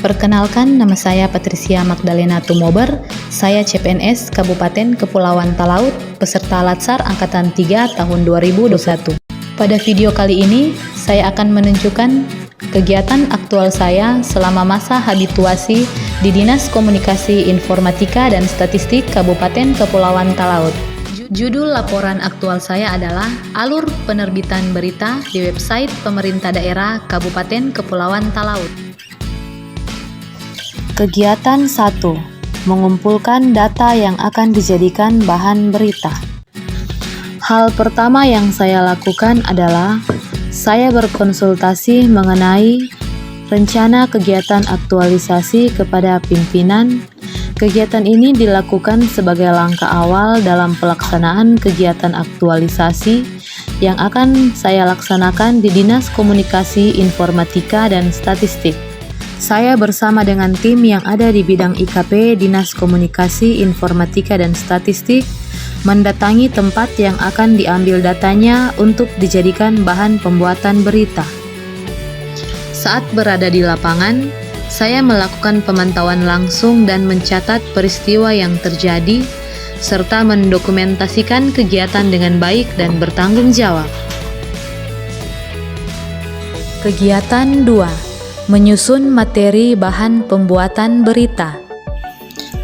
Perkenalkan, nama saya Patricia Magdalena Tumober. Saya CPNS Kabupaten Kepulauan Talaut, peserta Latsar Angkatan 3 tahun 2021. Pada video kali ini, saya akan menunjukkan kegiatan aktual saya selama masa habituasi di Dinas Komunikasi Informatika dan Statistik Kabupaten Kepulauan Talaut. Judul laporan aktual saya adalah Alur Penerbitan Berita di Website Pemerintah Daerah Kabupaten Kepulauan Talaut. Kegiatan 1. Mengumpulkan data yang akan dijadikan bahan berita. Hal pertama yang saya lakukan adalah saya berkonsultasi mengenai rencana kegiatan aktualisasi kepada pimpinan. Kegiatan ini dilakukan sebagai langkah awal dalam pelaksanaan kegiatan aktualisasi yang akan saya laksanakan di Dinas Komunikasi Informatika dan Statistik. Saya bersama dengan tim yang ada di bidang IKP Dinas Komunikasi Informatika dan Statistik mendatangi tempat yang akan diambil datanya untuk dijadikan bahan pembuatan berita. Saat berada di lapangan, saya melakukan pemantauan langsung dan mencatat peristiwa yang terjadi, serta mendokumentasikan kegiatan dengan baik dan bertanggung jawab. Kegiatan 2. Menyusun materi bahan pembuatan berita.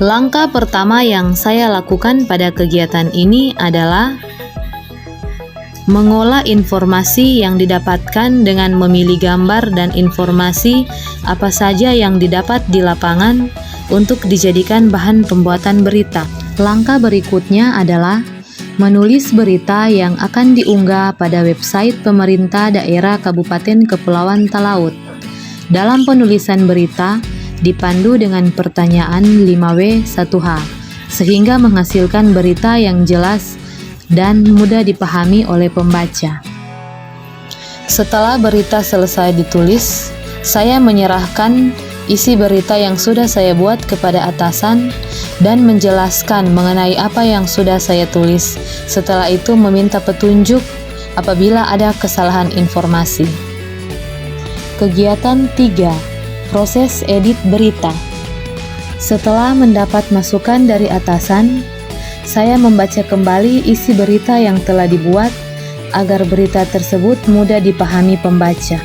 Langkah pertama yang saya lakukan pada kegiatan ini adalah mengolah informasi yang didapatkan dengan memilih gambar dan informasi apa saja yang didapat di lapangan untuk dijadikan bahan pembuatan berita. Langkah berikutnya adalah menulis berita yang akan diunggah pada website pemerintah daerah Kabupaten Kepulauan Talaut. Dalam penulisan berita, dipandu dengan pertanyaan 5W1H, sehingga menghasilkan berita yang jelas dan mudah dipahami oleh pembaca. Setelah berita selesai ditulis, saya menyerahkan isi berita yang sudah saya buat kepada atasan dan menjelaskan mengenai apa yang sudah saya tulis. Setelah itu meminta petunjuk apabila ada kesalahan informasi. Kegiatan 3. Proses edit berita. Setelah mendapat masukan dari atasan, saya membaca kembali isi berita yang telah dibuat agar berita tersebut mudah dipahami pembaca.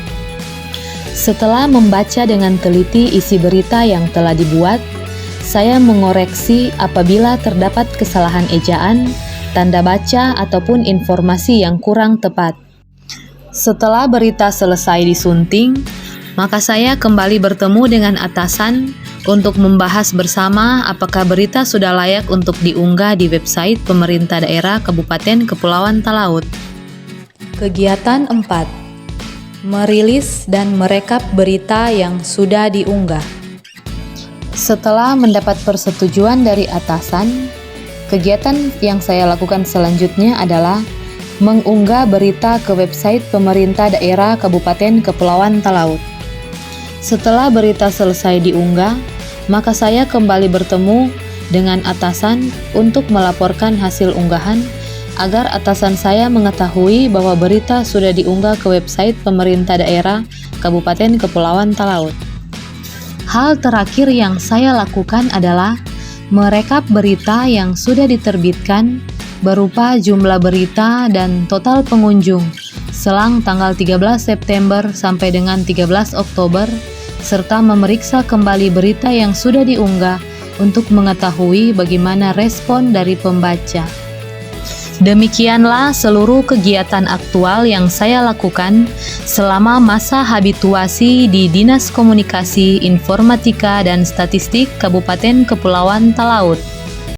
Setelah membaca dengan teliti isi berita yang telah dibuat, saya mengoreksi apabila terdapat kesalahan ejaan, tanda baca, ataupun informasi yang kurang tepat. Setelah berita selesai disunting, maka saya kembali bertemu dengan atasan untuk membahas bersama apakah berita sudah layak untuk diunggah di website pemerintah daerah Kabupaten Kepulauan Talaut. Kegiatan 4. Merilis dan merekap berita yang sudah diunggah. Setelah mendapat persetujuan dari atasan, kegiatan yang saya lakukan selanjutnya adalah mengunggah berita ke website pemerintah daerah Kabupaten Kepulauan Talaut. Setelah berita selesai diunggah, maka saya kembali bertemu dengan atasan untuk melaporkan hasil unggahan agar atasan saya mengetahui bahwa berita sudah diunggah ke website pemerintah daerah Kabupaten Kepulauan Talaut. Hal terakhir yang saya lakukan adalah merekap berita yang sudah diterbitkan berupa jumlah berita dan total pengunjung selang tanggal 13 September sampai dengan 13 Oktober, serta memeriksa kembali berita yang sudah diunggah untuk mengetahui bagaimana respon dari pembaca. Demikianlah seluruh kegiatan aktual yang saya lakukan selama masa habituasi di Dinas Komunikasi Informatika dan Statistik Kabupaten Kepulauan Talaut.